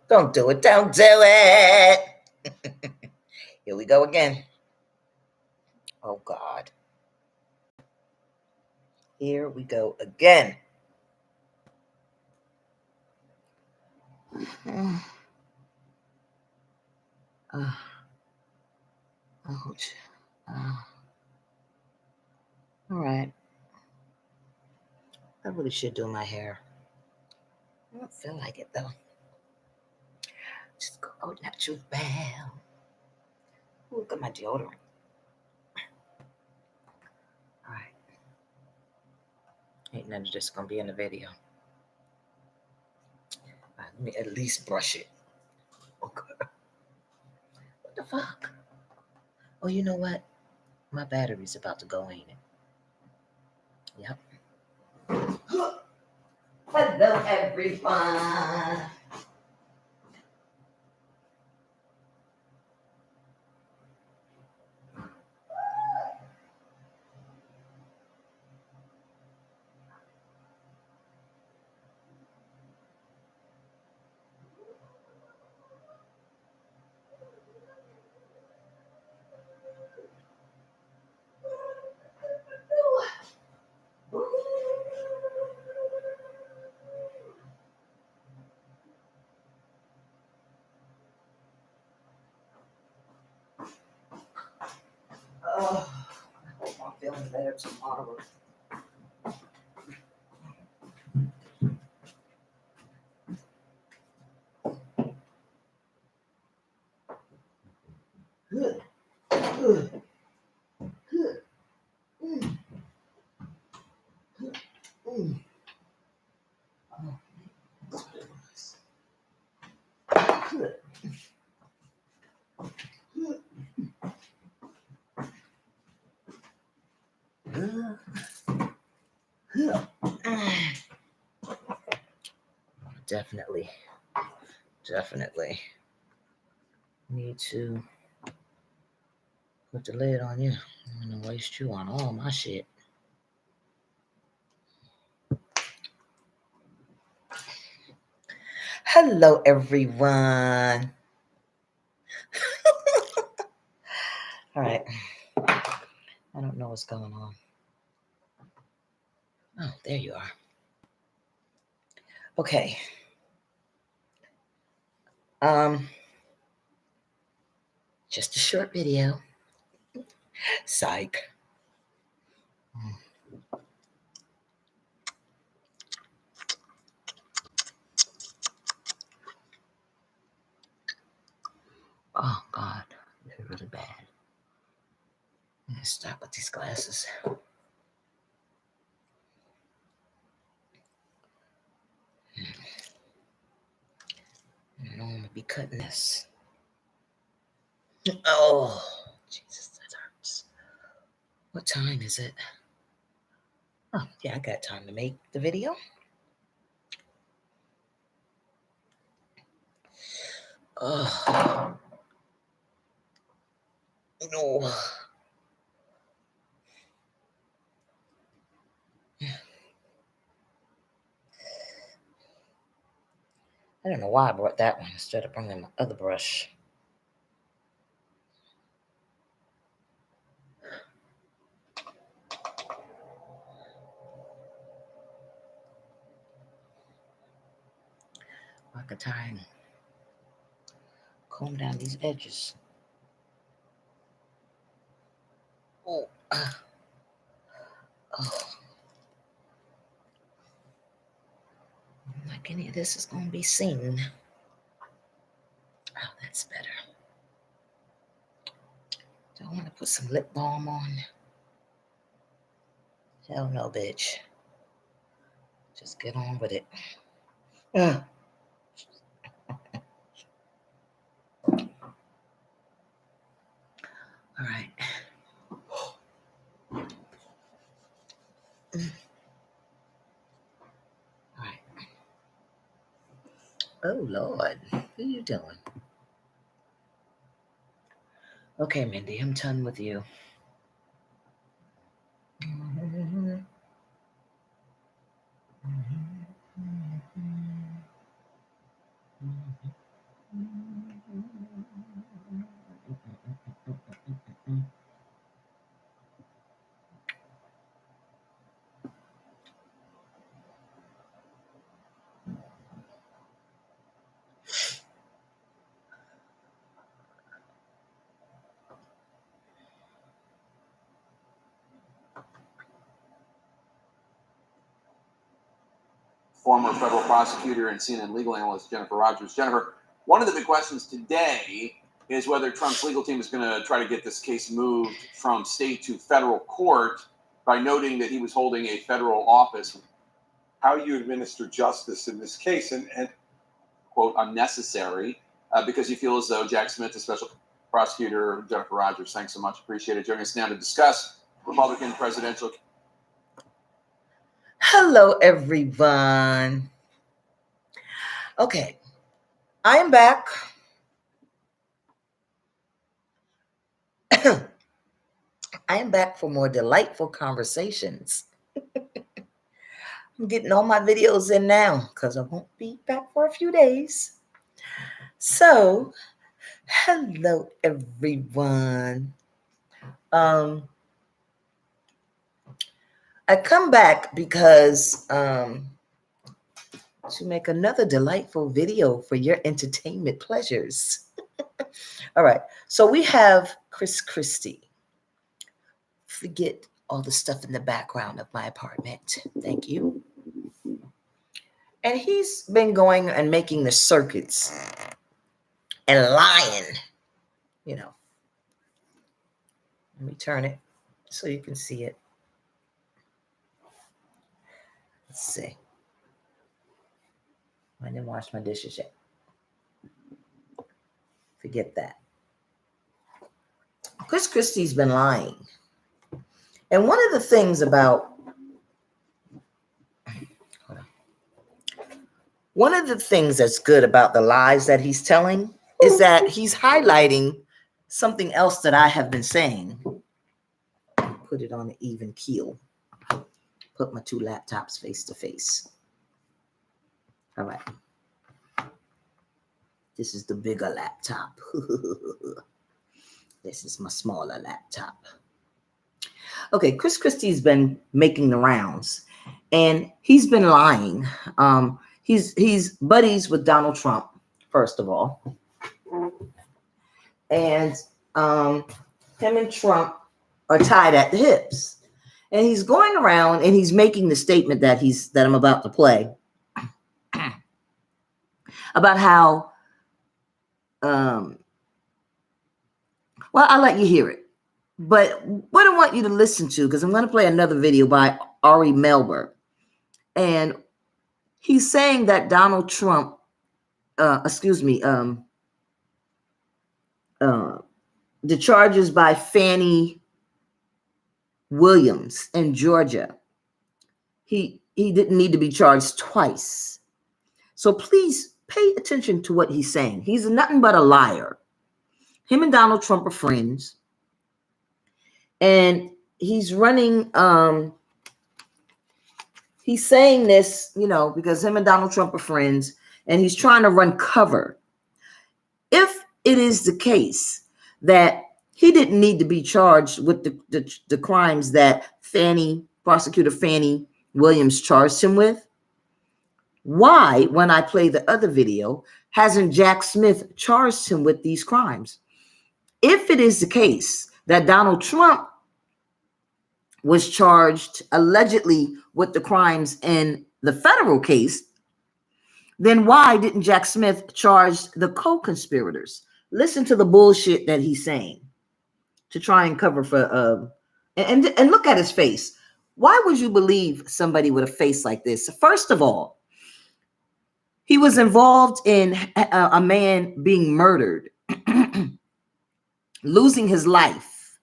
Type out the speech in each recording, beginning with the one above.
Don't do it. Don't do it. Here we go again. Oh, God. Here we go again. Ouch. All right. I really should do my hair. I don't feel like it, though. Just go out natural bell. Look at my deodorant. All right. Ain't none of this gonna be in the video. All right, let me at least brush it. Okay. What the fuck? Oh, you know what? My battery's about to go, ain't it? Yep. Hello, everyone. Oh, I hope I'm feeling better tomorrow. Good. Good. Good. Oh, good. Definitely need to put the lid on you. I'm gonna waste you on all my shit. Hello, everyone. All right. I don't know what's going on. Oh, there you are. Okay. Just a short video. Psych. Oh, God. They're really bad. I'm gonna stop with these glasses. I know I'm gonna be cutting this. Oh, Jesus, that hurts. What time is it? Oh, yeah, I got time to make the video. Oh, no. I don't know why I brought that one instead of bringing my other brush. I could try and comb down these edges. Oh, oh. Like any of this is going to be seen. Oh, that's better. Do I want to put some lip balm on? Hell no, bitch. Just get on with it. All right. All right. Oh, Lord. What are you doing? Okay, Mindy, I'm done with you. Former federal prosecutor and CNN legal analyst Jennifer Rogers. Jennifer, one of the big questions today is whether Trump's legal team is going to try to get this case moved from state to federal court by noting that he was holding a federal office. How you administer justice in this case, and quote, unnecessary, because you feel as though Jack Smith, the special prosecutor, Jennifer Rogers, thanks so much. Appreciate it. Joining us now to discuss Republican presidential. Hello, everyone. Okay, I am back. I am back for more delightful conversations. I'm getting all my videos in now because I won't be back for a few days. So, hello, everyone. I come back because to make another delightful video for your entertainment pleasures. All right, so we have Chris Christie. Forget all the stuff in the background of my apartment. Thank you. And he's been going and making the circuits and lying, you know. Let me turn it so you can see it. Let's see. I didn't wash my dishes yet. Forget that. Chris Christie's been lying. And one of the things about, one of the things that's good about the lies that he's telling is that he's highlighting something else that I have been saying. Put it on an even keel. Put my two laptops face to face. All right. This is the bigger laptop. This is my smaller laptop. Okay, Chris Christie's been making the rounds, and he's been lying. He's buddies with Donald Trump, first of all, and him and Trump are tied at the hips. And he's going around and he's making the statement that I'm about to play about how, well, I'll let you hear it. But what I want you to listen to, because I'm going to play another video by Ari Melber. And he's saying that Donald Trump, the charges by Fannie Williams in Georgia, he didn't need to be charged twice. So please pay attention to what he's saying. He's nothing but a liar. Him and Donald Trump are friends. And he's running, he's saying this, because him and Donald Trump are friends, and he's trying to run cover. If it is the case that he didn't need to be charged with the crimes that Prosecutor Fannie Williams charged him with, why, when I play the other video, hasn't Jack Smith charged him with these crimes? If it is the case that Donald Trump was charged allegedly with the crimes in the federal case, then why didn't Jack Smith charge the co-conspirators? Listen to the bullshit that he's saying to try and cover for, and look at his face. Why would you believe somebody with a face like this? First of all, he was involved in a man being murdered, losing his life.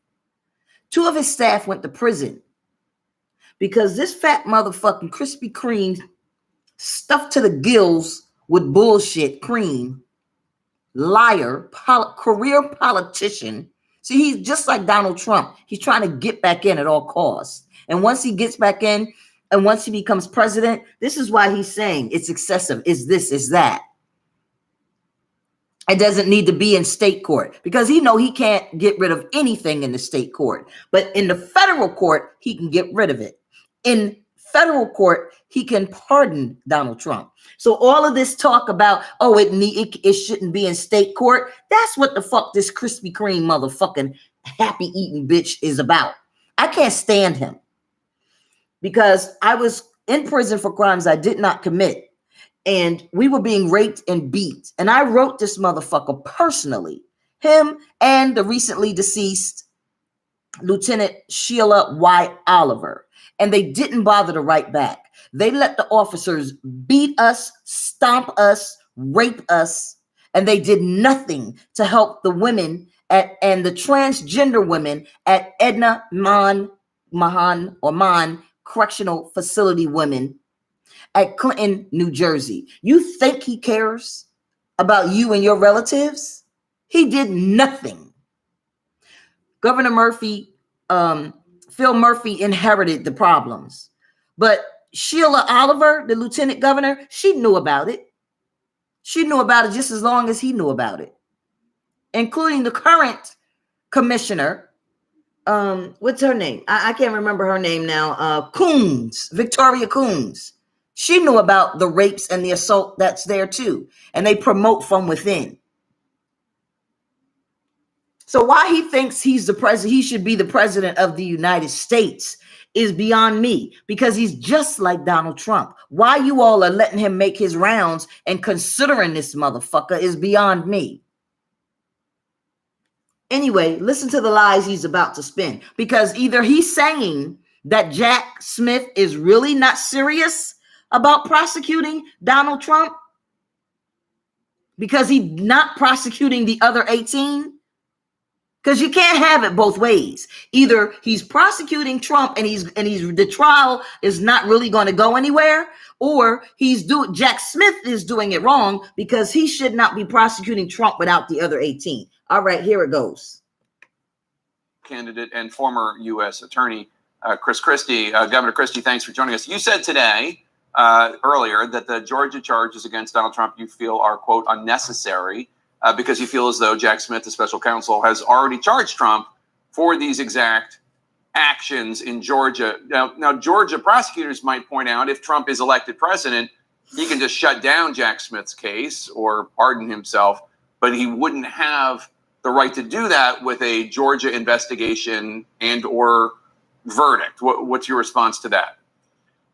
2 of his staff went to prison because this fat motherfucking Krispy Kreme stuffed to the gills with bullshit cream, liar, career politician. See, he's just like Donald Trump. He's trying to get back in at all costs. And once he gets back in, and once he becomes president, this is why he's saying it's excessive, is this, is that. It doesn't need to be in state court because he can't get rid of anything in the state court. But in the federal court, he can get rid of it. In federal court, he can pardon Donald Trump. So all of this talk about, it shouldn't be in state court, that's what the fuck this Krispy Kreme motherfucking happy eating bitch is about. I can't stand him because I was in prison for crimes I did not commit. And we were being raped and beat. And I wrote this motherfucker personally, him and the recently deceased Lieutenant Sheila Y. Oliver. And they didn't bother to write back. They let the officers beat us, stomp us, rape us, and they did nothing to help the women and the transgender women at Edna Mann Correctional Facility women at Clinton, New Jersey. You think he cares about you and your relatives? He did nothing. Governor Murphy, Phil Murphy inherited the problems. But Sheila Oliver, the lieutenant governor, she knew about it. She knew about it just as long as he knew about it, including the current commissioner. What's her name? I can't remember her name now. Coons, Victoria Coons. She knew about the rapes and the assault that's there too. And they promote from within. So why he thinks he's the president, he should be the president of the United States is beyond me, because he's just like Donald Trump. Why you all are letting him make his rounds and considering this motherfucker is beyond me. Anyway, listen to the lies he's about to spin, because either he's saying that Jack Smith is really not serious about prosecuting Donald Trump because he's not prosecuting the other 18. Because you can't have it both ways. Either he's prosecuting Trump and the trial is not really going to go anywhere, or Jack Smith is doing it wrong because he should not be prosecuting Trump without the other 18. All right, here it goes. Candidate and former U.S. Attorney Chris Christie. Governor Christie, thanks for joining us. You said today, earlier, that the Georgia charges against Donald Trump you feel are, quote, unnecessary because you feel as though Jack Smith, the special counsel, has already charged Trump for these exact actions in Georgia. Now, Georgia prosecutors might point out if Trump is elected president, he can just shut down Jack Smith's case or pardon himself, but he wouldn't have the right to do that with a Georgia investigation and or verdict. What's your response to that?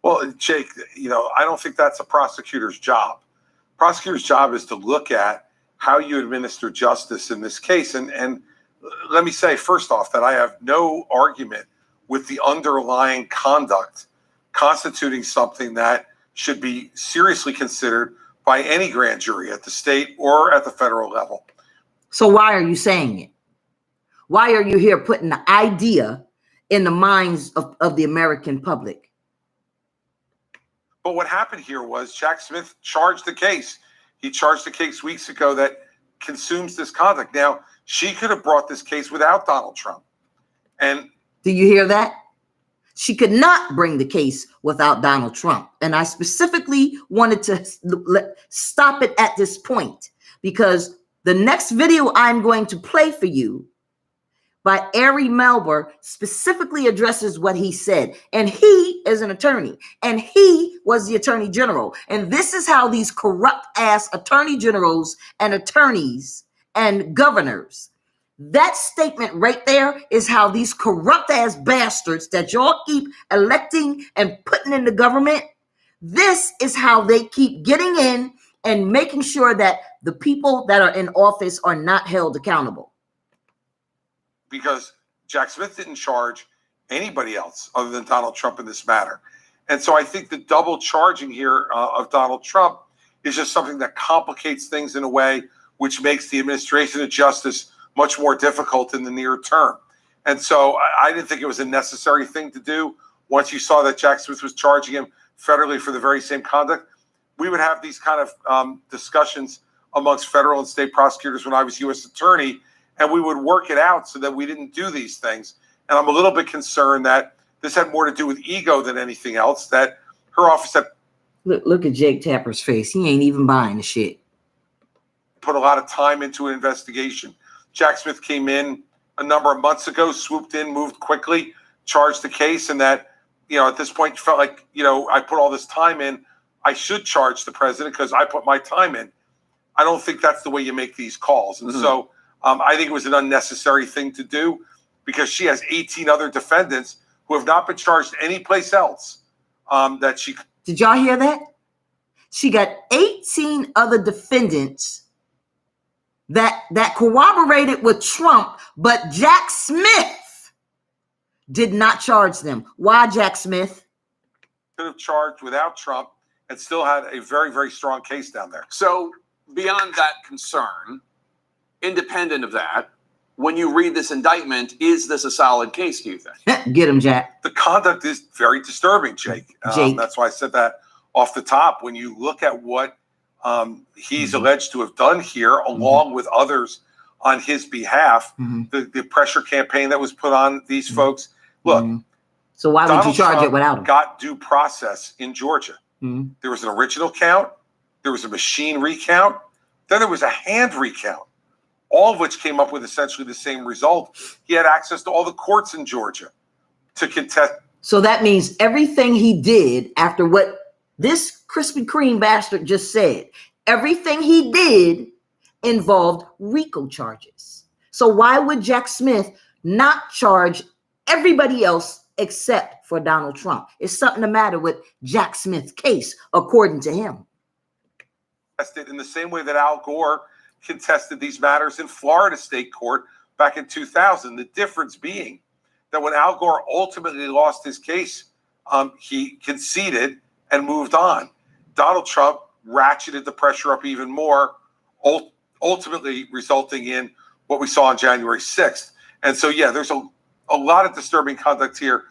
Well, Jake, I don't think that's a prosecutor's job. Prosecutor's job is to look at how you administer justice in this case. And let me say, first off, that I have no argument with the underlying conduct constituting something that should be seriously considered by any grand jury at the state or at the federal level. So why are you saying it? Why are you here putting the idea in the minds of the American public? But what happened here was Jack Smith charged the case. He charged the case weeks ago that consumes this conduct. Now, she could have brought this case without Donald Trump. And do you hear that? She could not bring the case without Donald Trump. And I specifically wanted to stop it at this point because the next video I'm going to play for you by Ari Melber specifically addresses what he said. And he is an attorney, and he was the attorney general. And this is how these corrupt ass attorney generals and attorneys and governors, that statement right there is how these corrupt ass bastards that y'all keep electing and putting in the government, this is how they keep getting in and making sure that the people that are in office are not held accountable. Because Jack Smith didn't charge anybody else other than Donald Trump in this matter. And so I think the double charging here of Donald Trump is just something that complicates things in a way which makes the administration of justice much more difficult in the near term. And so I didn't think it was a necessary thing to do. Once you saw that Jack Smith was charging him federally for the very same conduct, we would have these kind of discussions amongst federal and state prosecutors when I was U.S. attorney, and we would work it out so that we didn't do these things. And I'm a little bit concerned that this had more to do with ego than anything else, that her office had... Look at Jake Tapper's face. He ain't even buying the shit. put a lot of time into an investigation. Jack Smith came in a number of months ago, swooped in, moved quickly, charged the case, and that, at this point felt like, I put all this time in, I should charge the president because I put my time in. I don't think that's the way you make these calls. And so I think it was an unnecessary thing to do because she has 18 other defendants who have not been charged anyplace else. Did y'all hear that? She got 18 other defendants that corroborated with Trump, but Jack Smith did not charge them. Why Jack Smith? Could have charged without Trump and still had a very, very strong case down there. So beyond that concern, independent of that, when you read this indictment, is this a solid case, do you think? Get him, Jack. The conduct is very disturbing, Jake. That's why I said that off the top. When you look at what he's alleged to have done here, along with others on his behalf, the pressure campaign that was put on these folks. Look, so why would you charge it without him? Got due process in Georgia. There was an original count. There was a machine recount. Then there was a hand recount, all of which came up with essentially the same result. He had access to all the courts in Georgia to contest. So that means everything he did after what this Krispy Kreme bastard just said, everything he did involved RICO charges. So why would Jack Smith not charge everybody else except for Donald Trump? It's something the matter with Jack Smith's case, according to him. In the same way that Al Gore contested these matters in Florida state court back in 2000. The difference being that when Al Gore ultimately lost his case, he conceded and moved on. Donald Trump ratcheted the pressure up even more, ultimately resulting in what we saw on January 6th. And so, there's a lot of disturbing conduct here,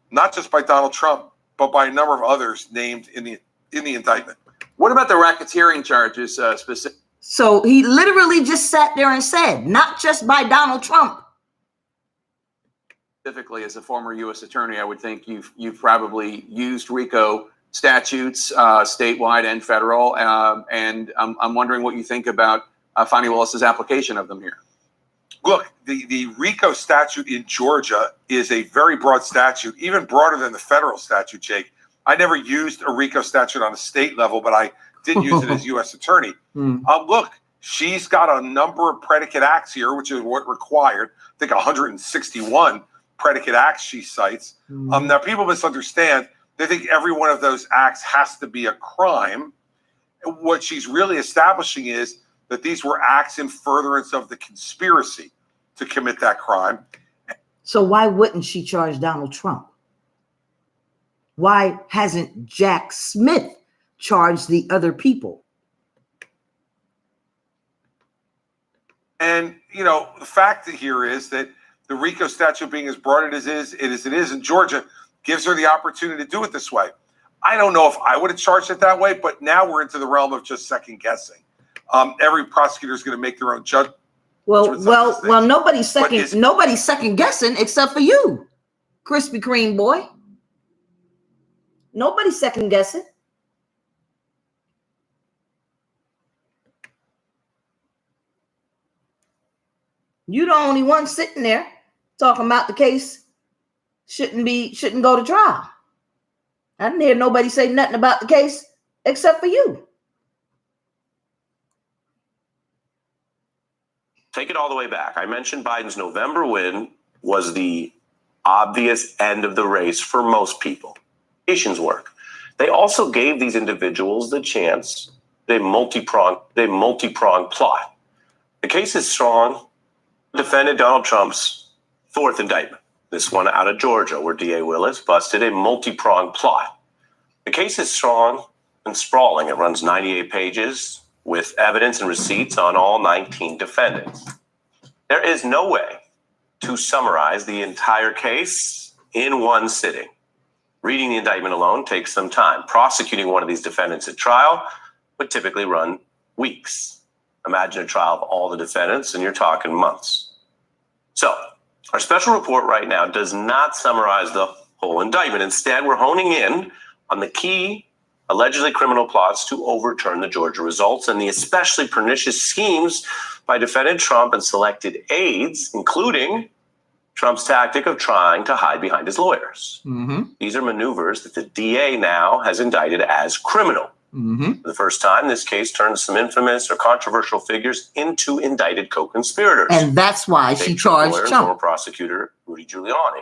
not just by Donald Trump, but by a number of others named in the indictment. What about the racketeering charges specifically? So he literally just sat there and said, not just by Donald Trump. Specifically, as a former U.S. attorney, I would think you've probably used RICO statutes, statewide and federal, and I'm wondering what you think about Fani Willis's application of them here. Look, the RICO statute in Georgia is a very broad statute, even broader than the federal statute, Jake. I never used a RICO statute on a state level, but I did use it as U.S. attorney. Look, she's got a number of predicate acts here, which is what required. I think 161 predicate acts she cites. Now, people misunderstand. They think every one of those acts has to be a crime. What she's really establishing is that these were acts in furtherance of the conspiracy to commit that crime. So why wouldn't she charge Donald Trump? Why hasn't Jack Smith charged the other people? And, the fact here is that the RICO statute being as broad as it is in Georgia gives her the opportunity to do it this way. I don't know if I would have charged it that way, but now we're into the realm of just second guessing. Every prosecutor is going to make their own judgment. Well, nobody's second guessing except for you, Krispy Kreme boy. Nobody's second guessing. You the only one sitting there talking about the case shouldn't go to trial. I didn't hear nobody say nothing about the case except for you. Take it all the way back. I mentioned Biden's November win was the obvious end of the race for most people. Nations work. They also gave these individuals the chance. They multi-pronged plot. The case is strong. Defended Donald Trump's fourth indictment. This one out of Georgia, where DA Willis busted a multi-pronged plot. The case is strong and sprawling. It runs 98 pages with evidence and receipts on all 19 defendants. There is no way to summarize the entire case in one sitting. Reading the indictment alone takes some time. Prosecuting one of these defendants at trial would typically run weeks. Imagine a trial of all the defendants, and you're talking months. So, our special report right now does not summarize the whole indictment. Instead, we're honing in on the key allegedly criminal plots to overturn the Georgia results and the especially pernicious schemes by defendant Trump and selected aides, including Trump's tactic of trying to hide behind his lawyers. These are maneuvers that the DA now has indicted as criminal. For the first time, this case turns some infamous or controversial figures into indicted co-conspirators. And that's why she charged lawyer, Trump. Former prosecutor Rudy Giuliani,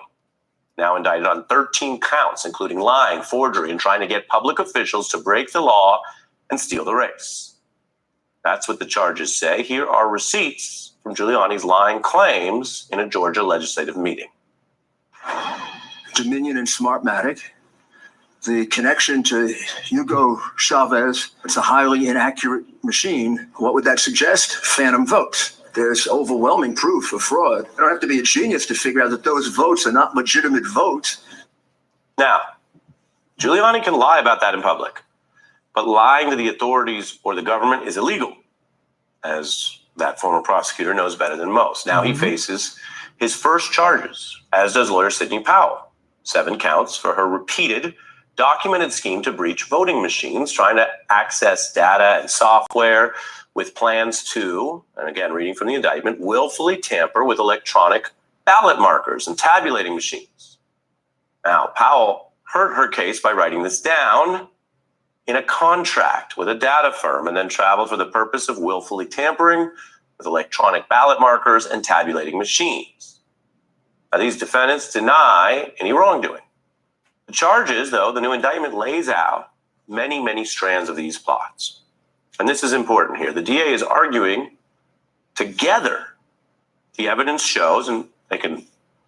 now indicted on 13 counts, including lying, forgery, and trying to get public officials to break the law and steal the race. That's what the charges say. Here are receipts from Giuliani's lying claims in a Georgia legislative meeting. Dominion and Smartmatic. The connection to Hugo Chavez, it's a highly inaccurate machine. What would that suggest? Phantom votes. There's overwhelming proof of fraud. I don't have to be a genius to figure out that those votes are not legitimate votes. Now, Giuliani can lie about that in public, but lying to the authorities or the government is illegal, as that former prosecutor knows better than most. Now he faces his first charges, as does lawyer Sidney Powell. 7 counts for her repeated documented scheme to breach voting machines, trying to access data and software with plans to, and again, reading from the indictment, willfully tamper with electronic ballot markers and tabulating machines. Now, Powell hurt her case by writing this down in a contract with a data firm and then traveled for the purpose of willfully tampering with electronic ballot markers and tabulating machines. Now, these defendants deny any wrongdoing. The charges, though, the new indictment lays out many, many strands of these plots. And this is important here. The DA is arguing together. The evidence shows, and they can,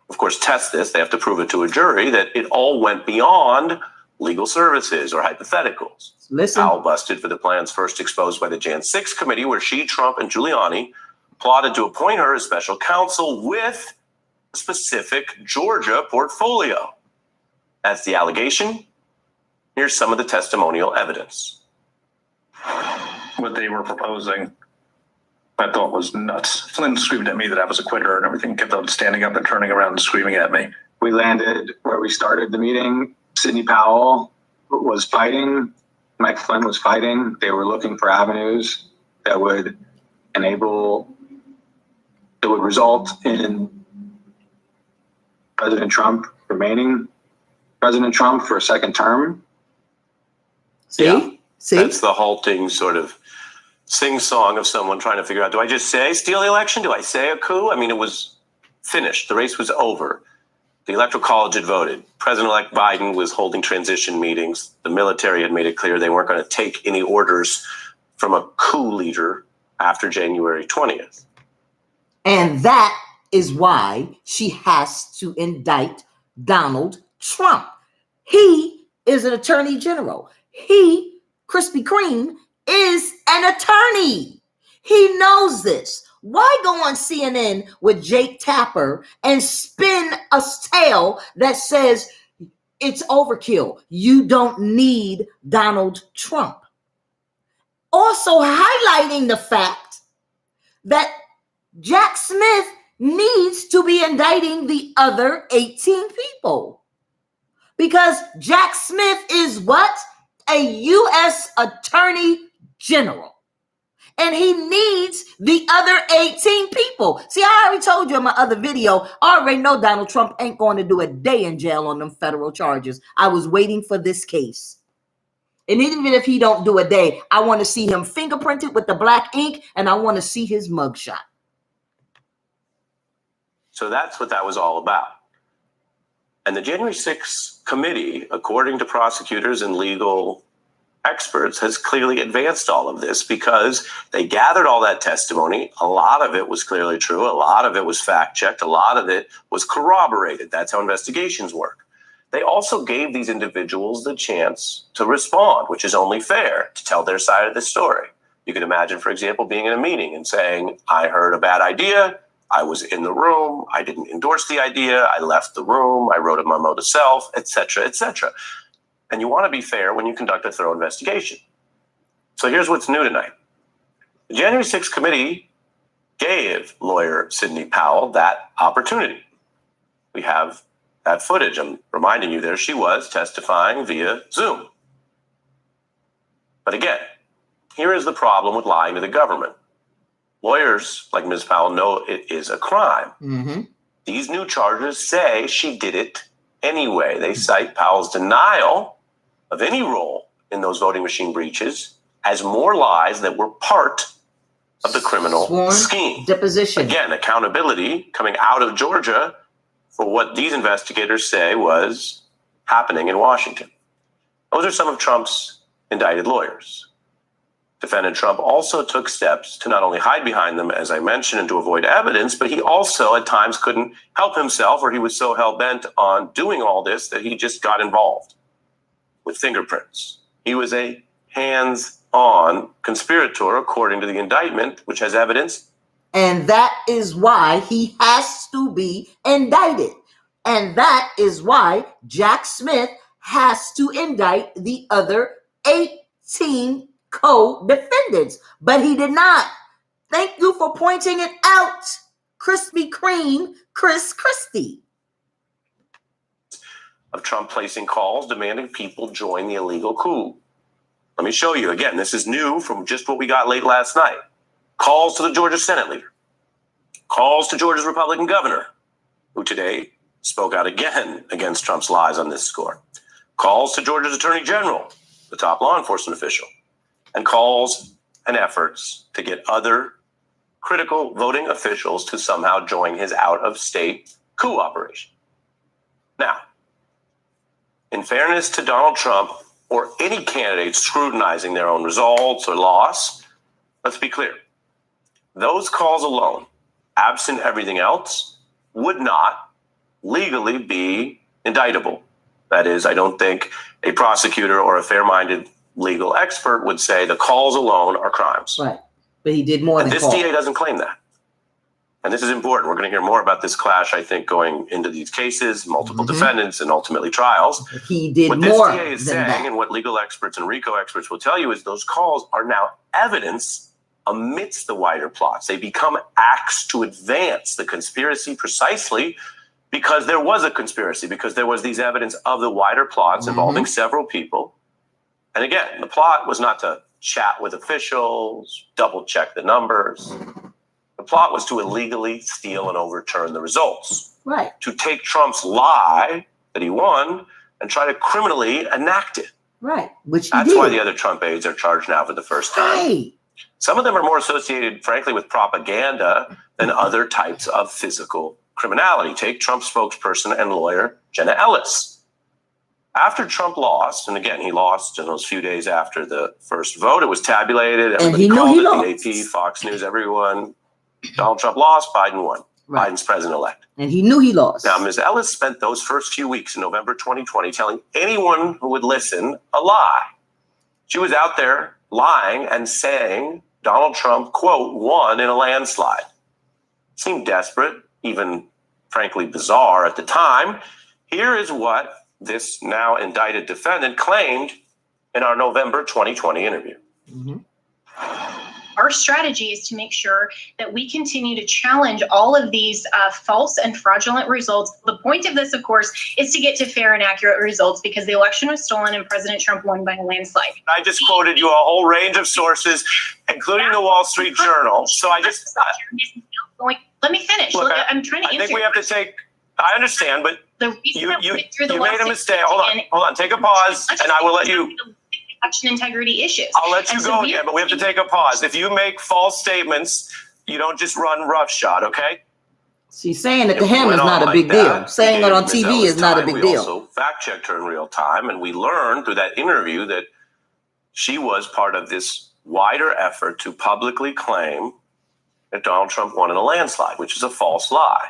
of course, test this. They have to prove it to a jury that it all went beyond legal services or hypotheticals. Listen. Powell busted for the plans first exposed by the Jan 6 committee, where she, Trump, and Giuliani plotted to appoint her as special counsel with a specific Georgia portfolio. That's the allegation. Here's some of the testimonial evidence. What they were proposing, I thought was nuts. Flynn screamed at me that I was a quitter and everything, kept on standing up and turning around and screaming at me. We landed where we started the meeting. Sidney Powell was fighting. Mike Flynn was fighting. They were looking for avenues that would result in President Trump remaining President Trump for a second term. See? Yeah. See? That's the halting sort of sing-song of someone trying to figure out, do I just say steal the election? Do I say a coup? I mean, it was finished. The race was over. The Electoral College had voted. President-elect Biden was holding transition meetings. The military had made it clear they weren't going to take any orders from a coup leader after January 20th. And that is why she has to indict Donald Trump. He is an attorney general. He, Krispy Kreme, is an attorney. He knows this. Why go on CNN with Jake Tapper and spin a tale that says it's overkill? You don't need Donald Trump. Also highlighting the fact that Jack Smith needs to be indicting the other 18 people. Because Jack Smith is what? A U.S. Attorney General. And he needs the other 18 people. See, I already told you in my other video, I already know Donald Trump ain't going to do a day in jail on them federal charges. I was waiting for this case. And even if he don't do a day, I want to see him fingerprinted with the black ink, and I want to see his mugshot. So that's what that was all about. And the January 6th committee, according to prosecutors and legal experts, has clearly advanced all of this because they gathered all that testimony. A lot of it was clearly true. A lot of it was fact-checked. A lot of it was corroborated. That's how investigations work. They also gave these individuals the chance to respond, which is only fair, to tell their side of the story. You can imagine, for example, being in a meeting and saying, I heard a bad idea. I was in the room. I didn't endorse the idea. I left the room. I wrote a memo to self, etc., etc. And you want to be fair when you conduct a thorough investigation. So here's what's new tonight. The January 6th committee gave lawyer Sidney Powell that opportunity. We have that footage. I'm reminding you there she was testifying via Zoom. But again, here is the problem with lying to the government. Lawyers like Ms. Powell know it is a crime. Mm-hmm. These new charges say she did it anyway. They cite Powell's denial of any role in those voting machine breaches as more lies that were part of the criminal Sworn scheme. deposition. Again, accountability coming out of Georgia for what these investigators say was happening in Washington. Those are some of Trump's indicted lawyers. Defendant Trump also took steps to not only hide behind them, as I mentioned, and to avoid evidence, but he also at times couldn't help himself, or he was so hell-bent on doing all this that he just got involved with fingerprints. He was a hands-on conspirator, according to the indictment, which has evidence. And that is why he has to be indicted. And that is why Jack Smith has to indict the other 18 co-defendants. But he did not. Thank you for pointing it out, Krispy Kreme, Chris Christie. Of Trump placing calls demanding people join the illegal coup. Let me show you. Again, this is new from just what we got late last night. Calls to the Georgia Senate leader. Calls to Georgia's Republican governor, who today spoke out again against Trump's lies on this score. Calls to Georgia's Attorney General, the top law enforcement official. And calls and efforts to get other critical voting officials to somehow join his out-of-state coup operation. Now, in fairness to Donald Trump or any candidate scrutinizing their own results or loss, let's be clear. Those calls alone, absent everything else, would not legally be indictable. That is, I don't think a prosecutor or a fair-minded legal expert would say the calls alone are crimes. Right. But he did more than this call. DA doesn't claim that. And this is important. We're going to hear more about this clash, I think, going into these cases, multiple defendants, and ultimately trials. He did what more this DA is than saying, that. and what legal experts and RICO experts will tell you, is those calls are now evidence amidst the wider plots. They become acts to advance the conspiracy precisely because there was a conspiracy, because there was these evidence of the wider plots involving several people. And again, the plot was not to chat with officials, double check the numbers. The plot was to illegally steal and overturn the results. Right. To take Trump's lie that he won and try to criminally enact it. Right. Which he That's did. why the other Trump aides are charged now for the first time. Right. Some of them are more associated, frankly, with propaganda than other types of physical criminality. Take Trump spokesperson and lawyer Jenna Ellis. After Trump lost, and again, he lost in those few days after the first vote, it was tabulated. Everybody he knew called he it, lost. the AP, Fox News, everyone. Donald Trump lost, Biden won. Right. Biden's president-elect. And he knew he lost. Now, Ms. Ellis spent those first few weeks in November 2020 telling anyone who would listen a lie. She was out there lying and saying Donald Trump, quote, won in a landslide. Seemed desperate, even frankly bizarre at the time. Here is what this now indicted defendant claimed in our November 2020 interview. Our strategy is to make sure that we continue to challenge all of these false and fraudulent results. The point of this, of course, is to get to fair and accurate results because the election was stolen and President Trump won by a landslide. I just quoted you a whole range of sources, including the Wall Street Journal. So I just... Let me finish. Look, I'm trying to answer. I think we have to take... I understand, but the reason you the made a mistake. Hold on. Take a pause, and I will let you... Election integrity issues. I'll let you go again, but we have to take a pause. If you make false statements, you don't just run roughshod, okay? She's saying it to him is not a big deal. Saying it on TV is not a big deal. We also fact-checked her in real time, and we learned through that interview that she was part of this wider effort to publicly claim that Donald Trump won in a landslide, which is a false lie.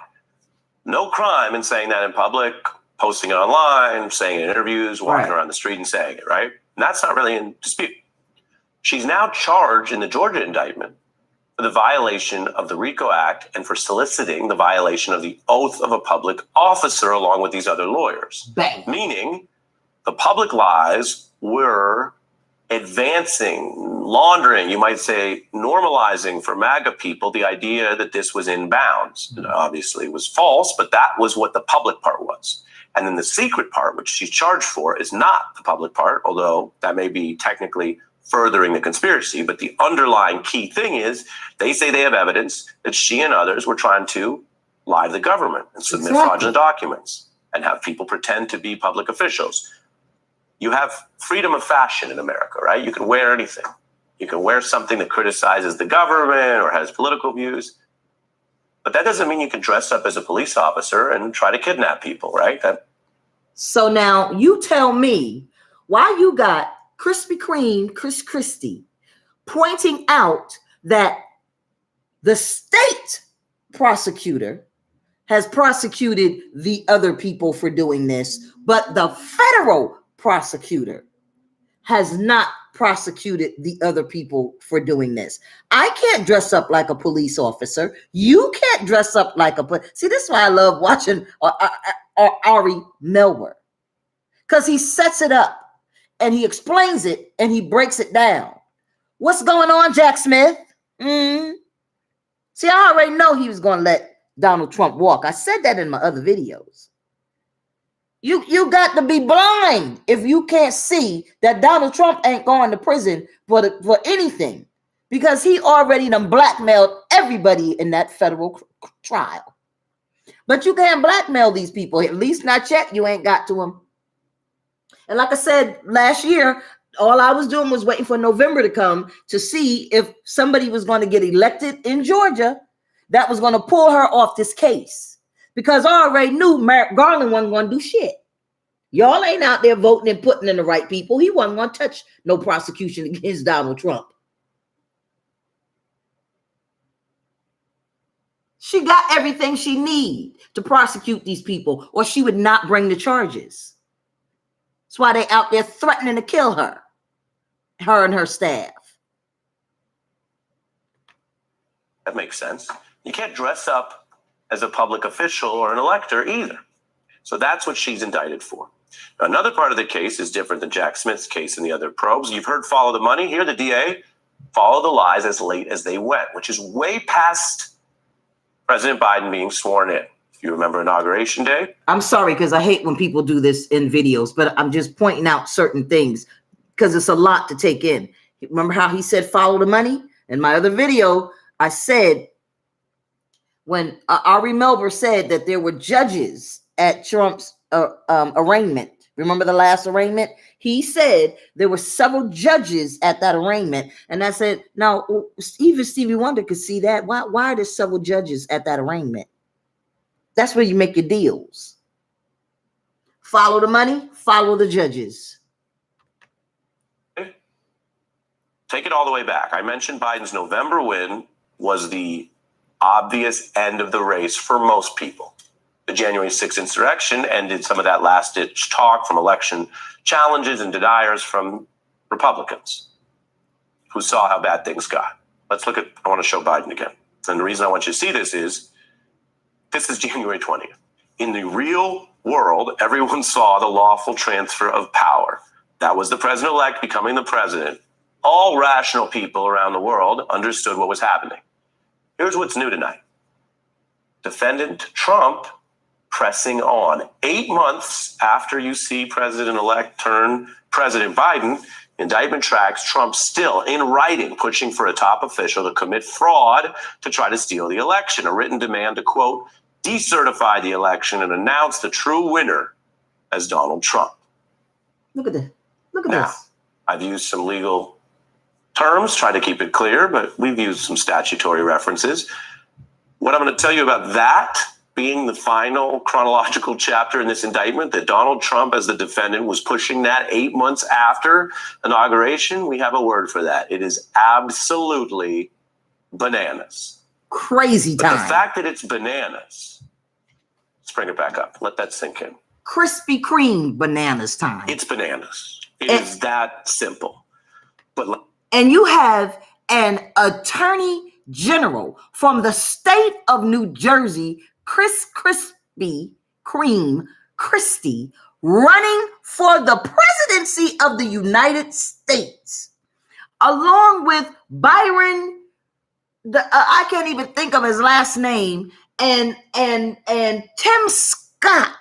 No crime in saying that in public, posting it online, saying it in interviews, walking around the street and saying it, right? And that's not really in dispute. She's now charged in the Georgia indictment for the violation of the RICO Act and for soliciting the violation of the oath of a public officer along with these other lawyers. Bang. Meaning the public lies were advancing, laundering, you might say, normalizing for MAGA people the idea that this was in bounds. It obviously was false, but that was what the public part was. And then the secret part, which she's charged for, is not the public part, although that may be technically furthering the conspiracy. But the underlying key thing is they say they have evidence that she and others were trying to lie to the government and submit fraudulent documents and have people pretend to be public officials. You have freedom of fashion in America, right? You can wear anything. You can wear something that criticizes the government or has political views. But that doesn't mean you can dress up as a police officer and try to kidnap people, right? So now you tell me why you got Krispy Kreme, Chris Christie, pointing out that the state prosecutor has prosecuted the other people for doing this, but the federal prosecutor has not prosecuted the other people for doing this. I can't dress up like a police officer. You can't dress up like a see. This is why I love watching Ari Melber, because he sets it up and he explains it and he breaks it down. What's going on, Jack Smith? See, I already know he was going to let Donald Trump walk. I said that in my other videos. You got to be blind if you can't see that Donald Trump ain't going to prison for anything, because he already done blackmailed everybody in that federal trial. But you can't blackmail these people, at least not yet. You ain't got to them. And like I said last year, all I was doing was waiting for November to come to see if somebody was going to get elected in Georgia that was going to pull her off this case. Because I already knew Merrick Garland wasn't going to do shit. Y'all ain't out there voting and putting in the right people. He wasn't going to touch no prosecution against Donald Trump. She got everything she needs to prosecute these people, or she would not bring the charges. That's why they out there threatening to kill her and her staff. That makes sense. You can't dress up as a public official or an elector either. So that's what she's indicted for. Now, another part of the case is different than Jack Smith's case and the other probes. You've heard follow the money. Here, the DA followed the lies as late as they went, which is way past President Biden being sworn in. If you remember Inauguration Day. I'm sorry, because I hate when people do this in videos, but I'm just pointing out certain things because it's a lot to take in. Remember how he said follow the money? In my other video, I said, when Ari Melber said that there were judges at Trump's arraignment. Remember the last arraignment? He said there were several judges at that arraignment. And I said, now, even Stevie Wonder could see that. Why are there several judges at that arraignment? That's where you make your deals. Follow the money, follow the judges. Take it all the way back. I mentioned Biden's November win was the obvious end of the race for most people. The January 6th insurrection ended some of that last-ditch talk from election challenges and deniers from Republicans who saw how bad things got. Let's look at, I want to show Biden again. And the reason I want you to see this is January 20th. In the real world, everyone saw the lawful transfer of power. That was the president-elect becoming the president. All rational people around the world understood what was happening. Here's what's new tonight. Defendant Trump pressing on. 8 months after you see President-elect turn President Biden, indictment tracks Trump still in writing, pushing for a top official to commit fraud to try to steal the election. A written demand to, quote, decertify the election and announce the true winner as Donald Trump. Look at this. Look at Now, this. I've used some legal terms, try to keep it clear, but we've used some statutory references. What I'm going to tell you about that being the final chronological chapter in this indictment, that Donald Trump as the defendant was pushing that 8 months after inauguration, we have a word for that. It is absolutely bananas. Crazy time. But the fact that it's bananas, let's bring it back up. Let that sink in. Krispy Kreme bananas time. It's bananas. It is that simple. But and you have an attorney general from the state of New Jersey, Krispy Kreme Christie, running for the presidency of the United States, along with Byron, I can't even think of his last name, and Tim Scott,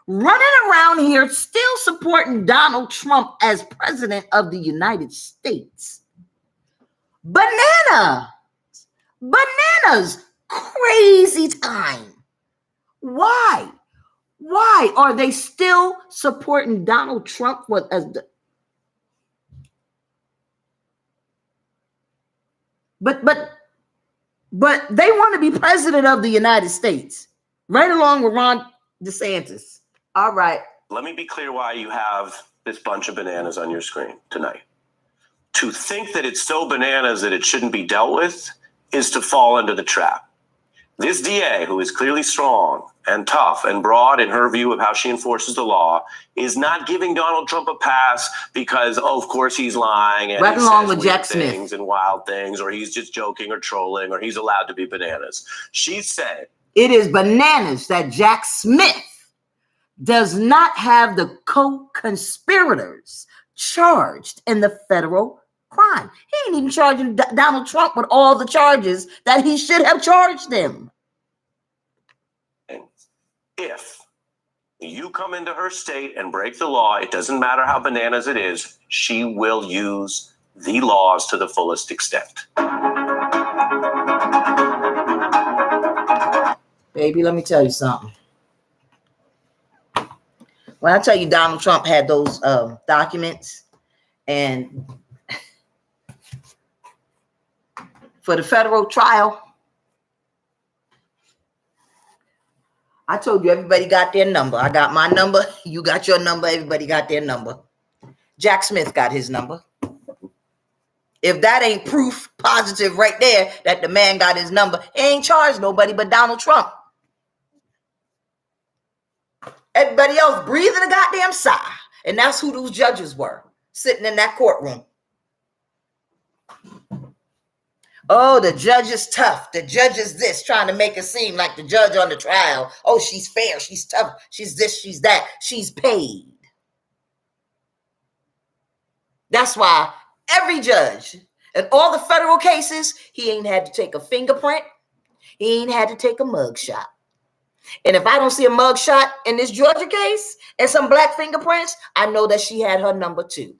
running around here still supporting Donald Trump as president of the United States. Bananas, crazy time. Why are they still supporting Donald Trump but they want to be president of the United States, right along with Ron DeSantis. All right. Let me be clear why you have this bunch of bananas on your screen tonight. To think that it's so bananas that it shouldn't be dealt with is to fall into the trap. This DA, who is clearly strong and tough and broad in her view of how she enforces the law, is not giving Donald Trump a pass because, of course, he's lying and right he along says with weird Jack Smith things and wild things, or he's just joking or trolling, or he's allowed to be bananas. She said it is bananas that Jack Smith does not have the co-conspirators charged in the federal crime. He ain't even charging Donald Trump with all the charges that he should have charged him. If you come into her state and break the law, it doesn't matter how bananas it is, she will use the laws to the fullest extent. Baby, let me tell you something. When I tell you Donald Trump had those documents, and for the federal trial, I told you everybody got their number. I got my number. You got your number. Everybody got their number. Jack Smith got his number. If that ain't proof positive right there that the man got his number, he ain't charged nobody but Donald Trump. Everybody else breathing a goddamn sigh. And that's who those judges were sitting in that courtroom. Oh, the judge is tough. The judge is this, trying to make it seem like the judge on the trial. Oh, she's fair. She's tough. She's this, she's that. She's paid. That's why every judge in all the federal cases, he ain't had to take a fingerprint. He ain't had to take a mug shot. And if I don't see a mug shot in this Georgia case and some black fingerprints, I know that she had her number too.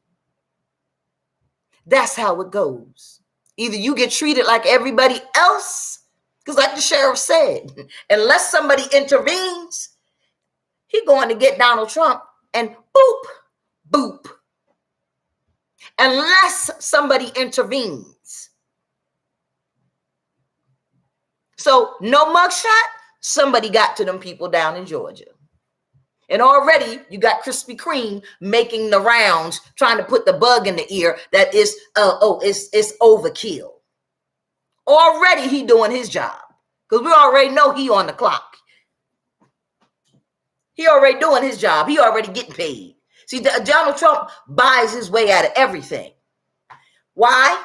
That's how it goes. Either you get treated like everybody else, because like the sheriff said, unless somebody intervenes, he's going to get Donald Trump and boop, boop. Unless somebody intervenes. So no mugshot, somebody got to them people down in Georgia. And already you got Krispy Kreme making the rounds, trying to put the bug in the ear that is, it's overkill. Already he doing his job. Because we already know he on the clock. He already doing his job. He already getting paid. See, Donald Trump buys his way out of everything. Why?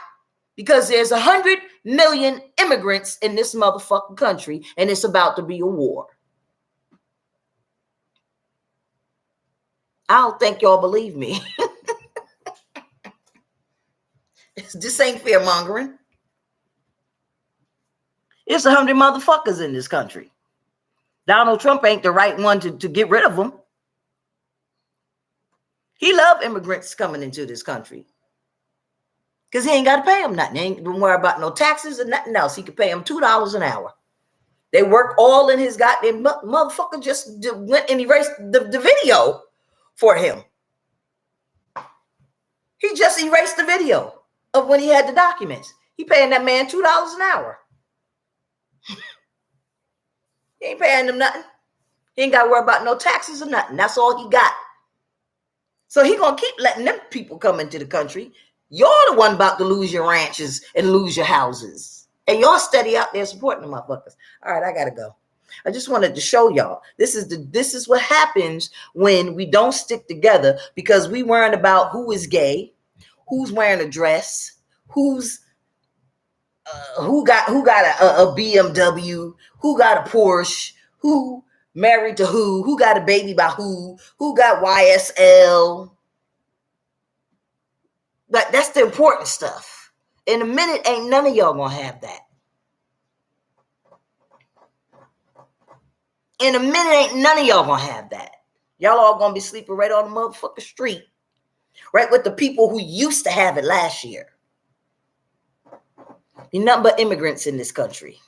Because there's 100 million immigrants in this motherfucking country, and it's about to be a war. I don't think y'all believe me. This ain't fear mongering. It's 100 motherfuckers in this country. Donald Trump ain't the right one to get rid of them. He love immigrants coming into this country. Because he ain't got to pay them nothing. He ain't don't worry about no taxes or nothing else. He could pay them $2 an hour. They work all in his goddamn motherfucker just went and erased the video for him. He just erased the video of when he had the documents. He paying that man $2 an hour. He ain't paying them nothing. He ain't got to worry about no taxes or nothing. That's all he got. So he gonna keep letting them people come into the country. You're the one about to lose your ranches and lose your houses. And y'all steady out there supporting the motherfuckers. All right, I gotta go. I just wanted to show y'all. This is what happens when we don't stick together, because we worrying about who is gay, who's wearing a dress, who got a BMW, who got a Porsche, who married to who got a baby by who got YSL. But that's the important stuff. In a minute, ain't none of y'all gonna have that. In a minute, ain't none of y'all gonna have that. Y'all all gonna be sleeping right on the motherfucking street, right with the people who used to have it last year. You're nothing but immigrants in this country.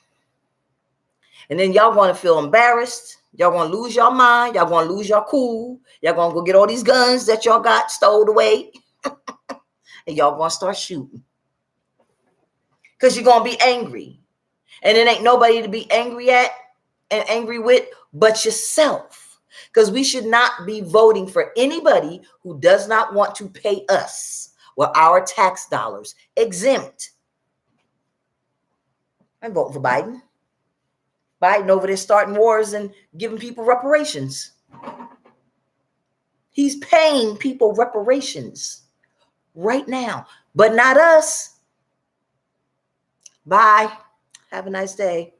And then y'all want to feel embarrassed. Y'all want to lose your mind. Y'all want to lose your cool. Y'all going to go get all these guns that y'all got stowed away. And y'all going to start shooting. Because you're going to be angry. And it ain't nobody to be angry at and angry with but yourself. Because we should not be voting for anybody who does not want to pay us with our tax dollars exempt. I'm voting for Biden. Biden over there starting wars and giving people reparations. He's paying people reparations right now, but not us. Bye. Have a nice day.